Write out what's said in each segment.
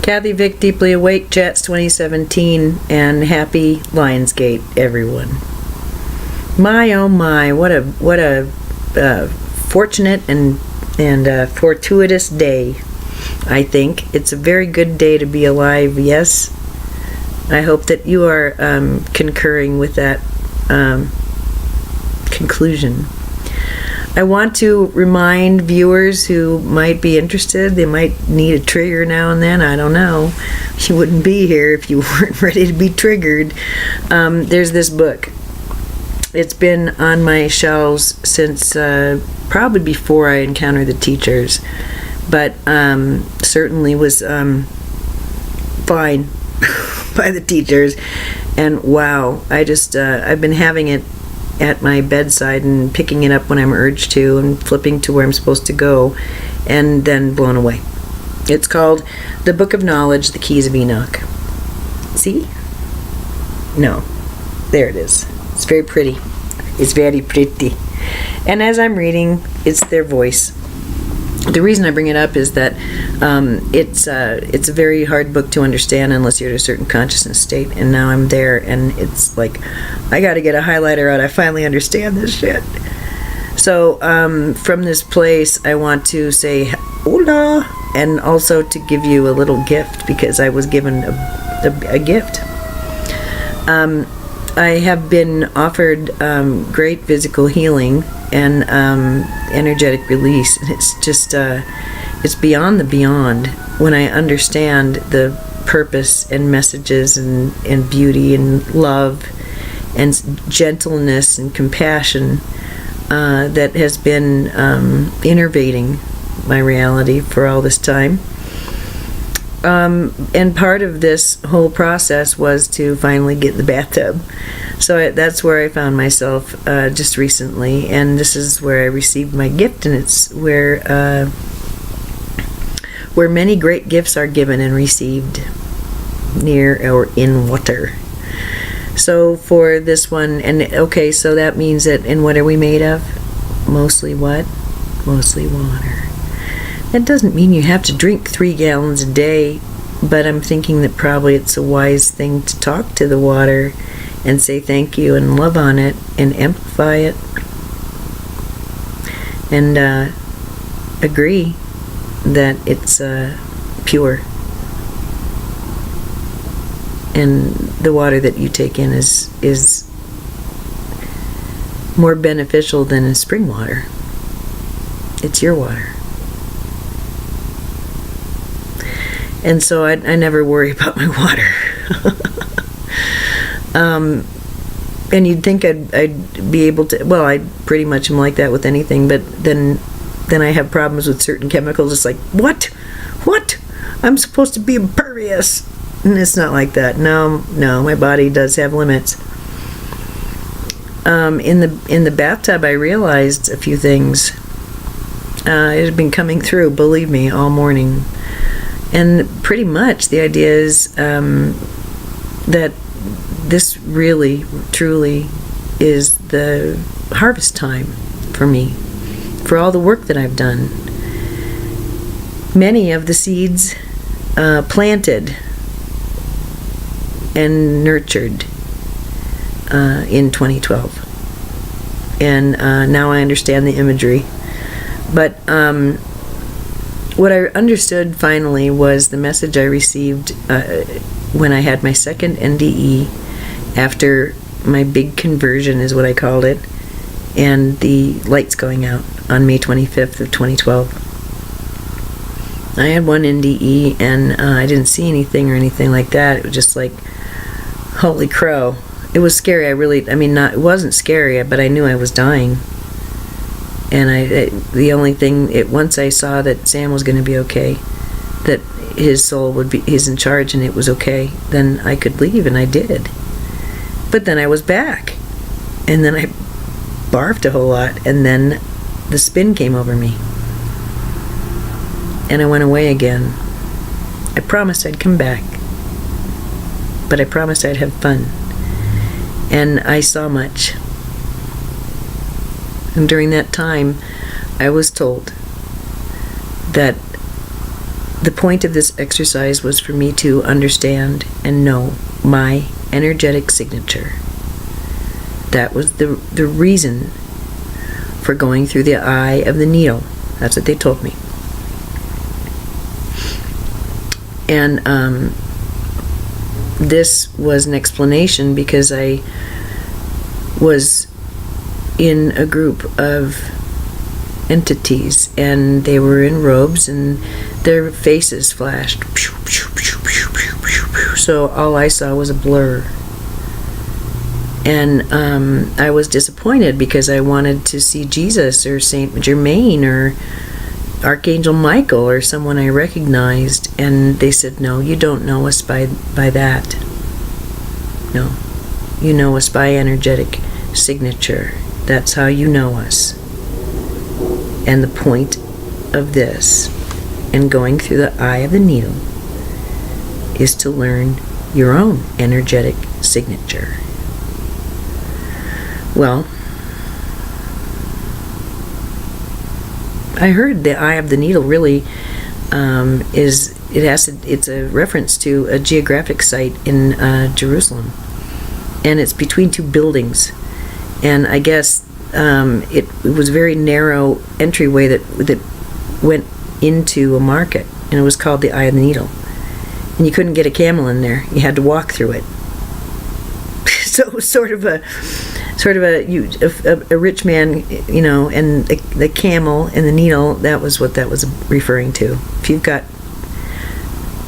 Kathy Vick, Deeply Awake, Jets 2017, and happy Lionsgate, everyone. My oh my, what a fortunate and fortuitous day. I think it's a very good day to be alive. Yes, I hope that you are concurring with that conclusion. I want to remind viewers who might be interested, they might need a trigger now and then, I don't know. You wouldn't be here if you weren't ready to be triggered. There's this book. It's been on my shelves since probably before I encountered the teachers, but certainly was fine by the teachers. And wow, I've been having it at my bedside and picking it up when I'm urged to and flipping to where I'm supposed to go, and then blown away. It's called The Book of Knowledge, The Keys of Enoch. See? No. There it is. It's very pretty. It's very pretty. And as I'm reading, it's their voice. The reason I bring it up is that it's a very hard book to understand unless you're at a certain consciousness state, and now I'm there, and it's like, I gotta get a highlighter out. I finally understand this shit. So from this place, I want to say hola, and also to give you a little gift, because I was given a gift. I have been offered great physical healing and energetic release, and it's just it's beyond the beyond when I understand the purpose and messages and beauty and love and gentleness and compassion that has been innervating my reality for all this time. And part of this whole process was to finally get the bathtub. So that's where I found myself just recently, and this is where I received my gift, and it's where many great gifts are given and received, near or in water. So for this one, and okay, so that means that, and what are we made of? Mostly what? Mostly water. That doesn't mean you have to drink 3 gallons a day, but I'm thinking that probably it's a wise thing to talk to the water and say thank you and love on it and amplify it and agree that it's pure. And the water that you take in is more beneficial than spring water. It's your water. And so I never worry about my water. And you'd think I'd be able to, well, I pretty much am like that with anything, but then I have problems with certain chemicals. It's like, what? I'm supposed to be impervious. And it's not like that. No, my body does have limits. In the bathtub, I realized a few things. It had been coming through, believe me, all morning. And pretty much the idea is that this really, truly is the harvest time for me, for all the work that I've done. Many of the seeds planted and nurtured in 2012. And now I understand the imagery. But what I understood finally was the message I received when I had my second NDE after my big conversion, is what I called it, and the lights going out on May 25th of 2012. I had one NDE and I didn't see anything or anything like that. It was just like, holy crow. It was scary. It wasn't scary, but I knew I was dying. And the only thing, once I saw that Sam was going to be okay, that his soul he's in charge and it was okay, then I could leave, and I did. But then I was back, and then I barfed a whole lot, and then the spin came over me. And I went away again. I promised I'd come back, but I promised I'd have fun. And I saw much. And during that time, I was told that the point of this exercise was for me to understand and know my energetic signature. That was the reason for going through the eye of the needle. That's what they told me. And this was an explanation because I was in a group of entities, and they were in robes, and their faces flashed. So all I saw was a blur. And I was disappointed because I wanted to see Jesus or Saint Germain or Archangel Michael or someone I recognized, and they said, no, you don't know us by that. No, you know us by energetic signature. That's how you know us. And the point of this, and going through the eye of the needle, is to learn your own energetic signature. Well, I heard the eye of the needle really it's a reference to a geographic site in Jerusalem, and it's between two buildings, and I guess it was a very narrow entryway that went into a market, and it was called the Eye of the Needle, and you couldn't get a camel in there; you had to walk through it. So it was sort of a rich man, you know, and the camel and the needle, that was what that was referring to. If you've got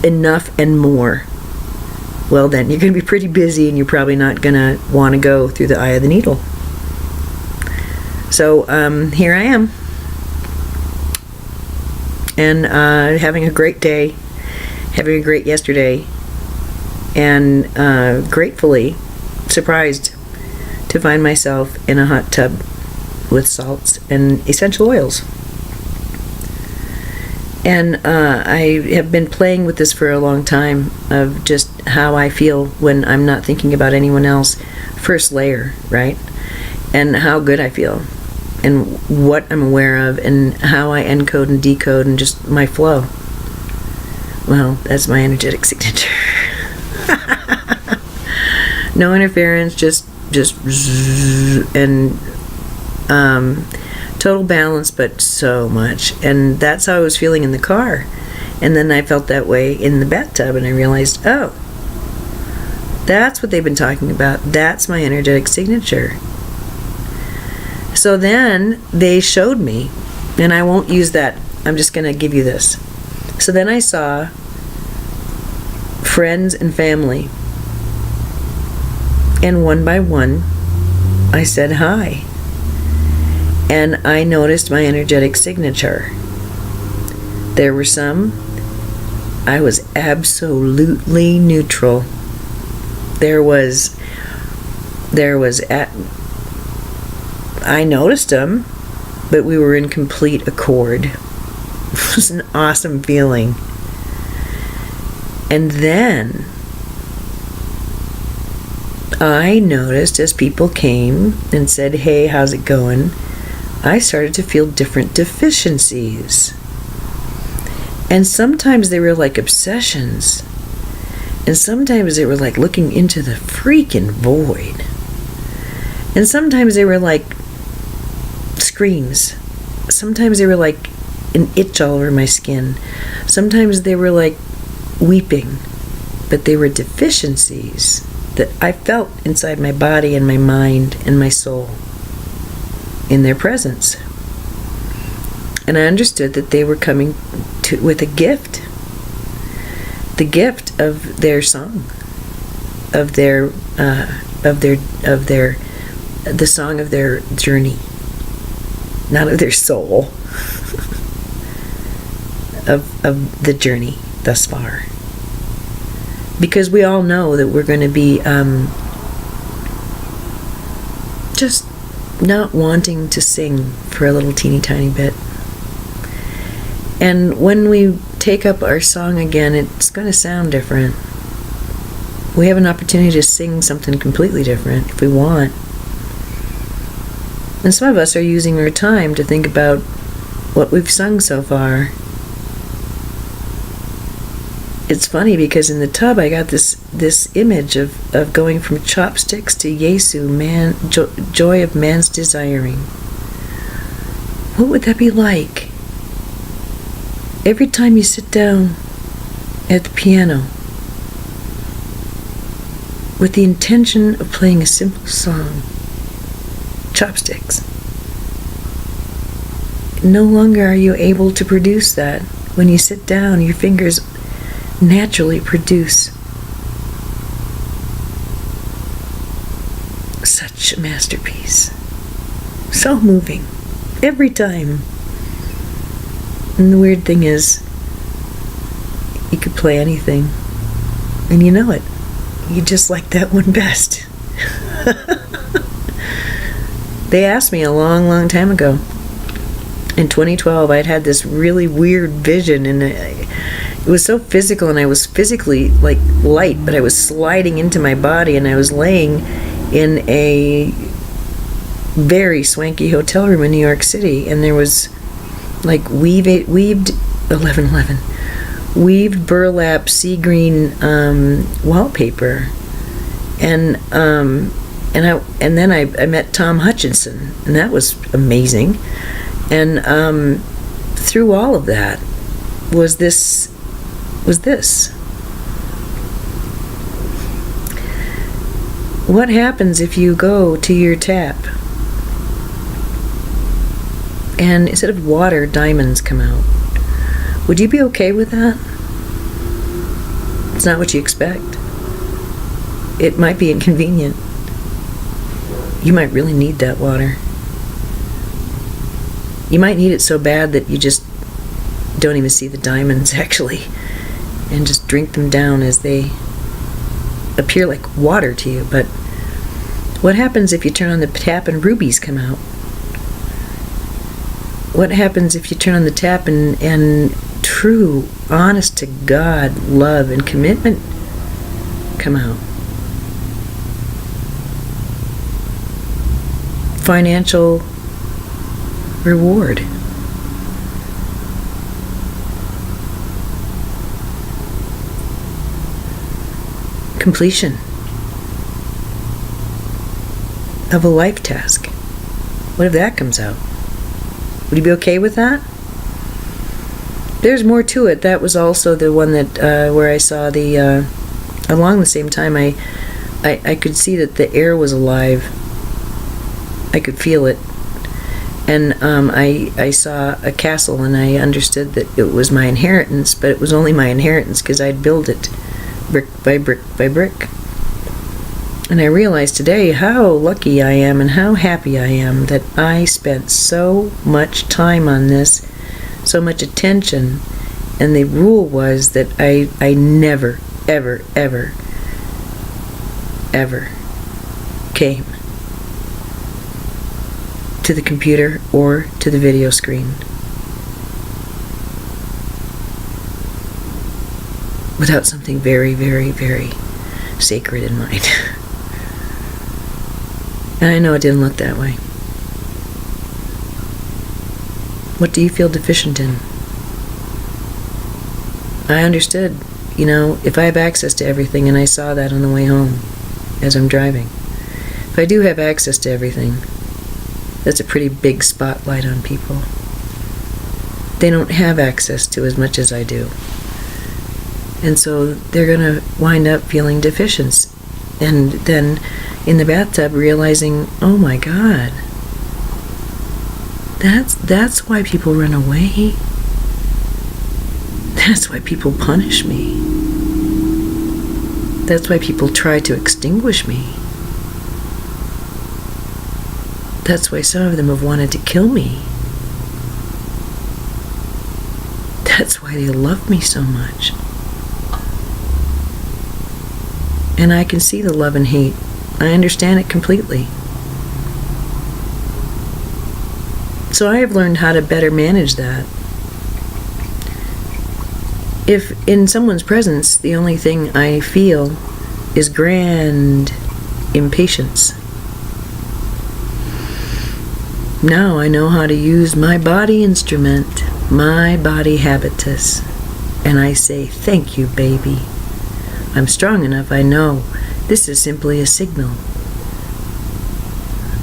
enough and more, well then you're going to be pretty busy, and you're probably not going to want to go through the eye of the needle. So here I am, and having a great day, having a great yesterday, and gratefully surprised to find myself in a hot tub with salts and essential oils. And I have been playing with this for a long time, of just how I feel when I'm not thinking about anyone else. First layer, right? And how good I feel, and what I'm aware of, and how I encode and decode, and just my flow. Well, that's my energetic signature. No interference, just and total balance, but so much. And that's how I was feeling in the car. And then I felt that way in the bathtub, and I realized, oh, that's what they've been talking about. That's my energetic signature. So then they showed me, and I won't use that. I'm just going to give you this. So then I saw friends and family, and one by one I said hi, and I noticed my energetic signature. There were some I was absolutely neutral. I noticed them, but we were in complete accord. It was an awesome feeling. And then I noticed, as people came and said, hey, how's it going? I started to feel different deficiencies. And sometimes they were like obsessions. And sometimes they were like looking into the freaking void. And sometimes they were like screams. Sometimes they were like an itch all over my skin. Sometimes they were like weeping. But they were deficiencies that I felt inside my body and my mind and my soul in their presence. And I understood that they were coming with a gift. The gift of their song, of the song of their journey, not of their soul, of the journey thus far. Because we all know that we're going to be just not wanting to sing for a little teeny tiny bit. And when we take up our song again, it's going to sound different. We have an opportunity to sing something completely different if we want. And some of us are using our time to think about what we've sung so far. it's funny because in the tub I got this image of going from chopsticks to Yesu, joy of man's desiring. What would that be like? Every time you sit down at the piano with the intention of playing a simple song, chopsticks, no longer are you able to produce that. When you sit down, your fingers naturally produce such a masterpiece. So moving. Every time. And the weird thing is, you could play anything. And you know it. You just like that one best. They asked me a long, long time ago. In 2012, I'd had this really weird vision, and it was so physical, and I was physically like light, but I was sliding into my body, and I was laying in a very swanky hotel room in New York City, and there was like weaved burlap sea green wallpaper, and then I met Tom Hutchinson, and that was amazing. And through all of that was this. What happens if you go to your tap and instead of water, diamonds come out? Would you be okay with that? It's not what you expect. It might be inconvenient. You might really need that water. You might need it so bad that you just don't even see the diamonds, actually, and just drink them down as they appear like water to you. But what happens if you turn on the tap and rubies come out? What happens if you turn on the tap and true, honest to God love and commitment come out? Financial reward. Completion of a life task. What if that comes out? Would you be okay with that? There's more to it. That was also the one that where I saw the along the same time I could see that the air was alive. I could feel it. And I saw a castle, and I understood that it was my inheritance, but it was only my inheritance because I'd built it brick by brick by brick. And I realized today how lucky I am and how happy I am that I spent so much time on this, so much attention, and the rule was that I never, ever, ever, ever came to the computer or to the video screen without something very, very, very sacred in mind. And I know it didn't look that way. What do you feel deficient in? I understood, if I have access to everything, and I saw that on the way home as I'm driving. If I do have access to everything, that's a pretty big spotlight on people. They don't have access to as much as I do. And so they're going to wind up feeling deficient. And then in the bathtub realizing, oh my God, that's why people run away. That's why people punish me. That's why people try to extinguish me. That's why some of them have wanted to kill me. That's why they love me so much. And I can see the love and hate. I understand it completely. So I have learned how to better manage that. If in someone's presence the only thing I feel is grand impatience, now I know how to use my body instrument, my body habitus, and I say, "Thank you, baby. I'm strong enough, I know. This is simply a signal.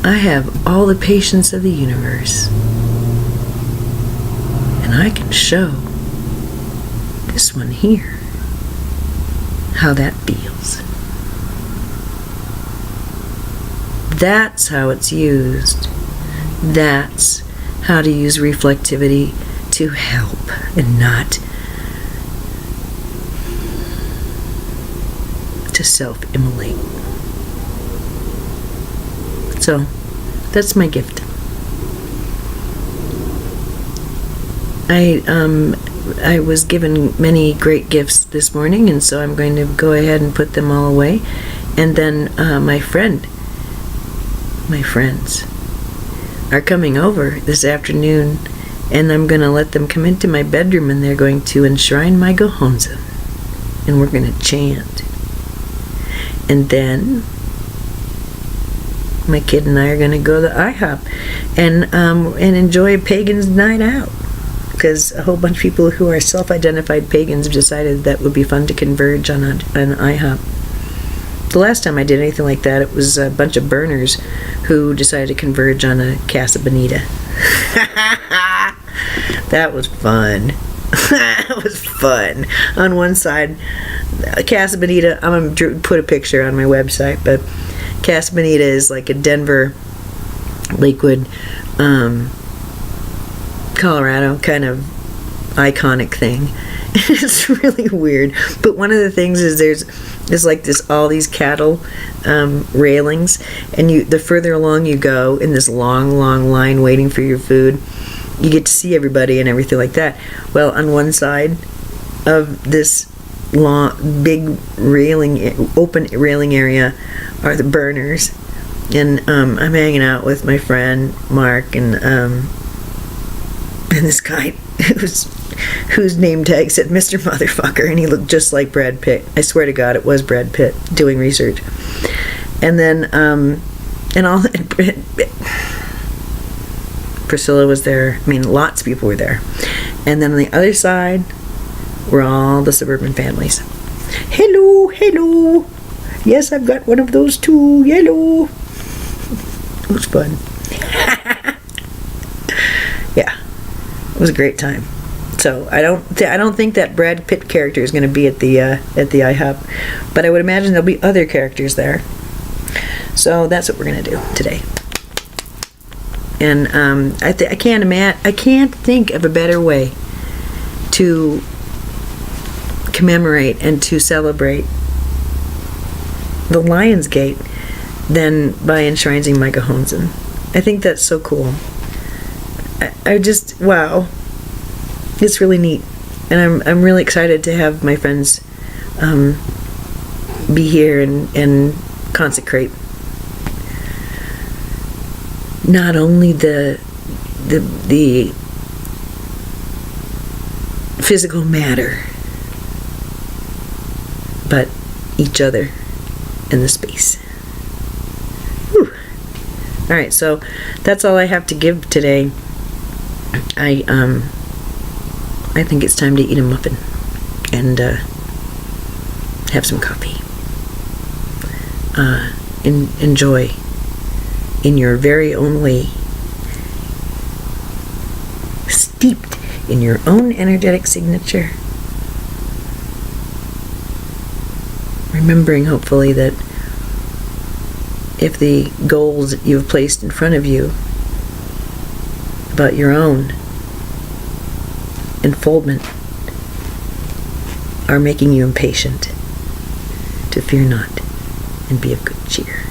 I have all the patience of the universe, and I can show this one here how that feels." That's how it's used. That's how to use reflectivity to help and not to self-immolate. So, that's my gift. I was given many great gifts this morning, and so I'm going to go ahead and put them all away. And then my friends are coming over this afternoon, and I'm going to let them come into my bedroom, and they're going to enshrine my Gohonzon, and we're going to chant. And then my kid and I are going to go to IHOP and enjoy a pagan's night out, because a whole bunch of people who are self-identified pagans have decided that would be fun to converge on an IHOP. The last time I did anything like that, it was a bunch of burners who decided to converge on a Casa Bonita. That was fun. That was fun. On one side, Casa Bonita, I'm going to put a picture on my website, but Casa Bonita is like a Denver, Lakewood, Colorado kind of iconic thing. It's really weird. But one of the things is there's like all these cattle railings, and the further along you go in this long line waiting for your food, you get to see everybody and everything like that. Well, on one side of this long, big open railing area are the burners, and I'm hanging out with my friend Mark and this guy whose name tag said Mr. Motherfucker, and he looked just like Brad Pitt. I swear to God, it was Brad Pitt doing research. And then Priscilla was there. I mean, lots of people were there. And then on the other side were all the suburban families. Hello. Yes, I've got one of those too. Hello. It was fun. Yeah, it was a great time. So I don't think that Brad Pitt character is going to be at the IHOP, but I would imagine there'll be other characters there. So that's what we're going to do today. And I can't think of a better way to commemorate and to celebrate the Lion's Gate than by enshrining my Gohonzon. I think that's so cool. I just, wow. It's really neat. And I'm really excited to have my friends be here and consecrate not only the physical matter, but each other in the space. Whew. All right, so that's all I have to give today. I think it's time to eat a muffin and have some coffee. Enjoy in your very own way, steeped in your own energetic signature. Remembering, hopefully, that if the goals that you've placed in front of you about your own unfoldment are making you impatient, to fear not and be of good cheer.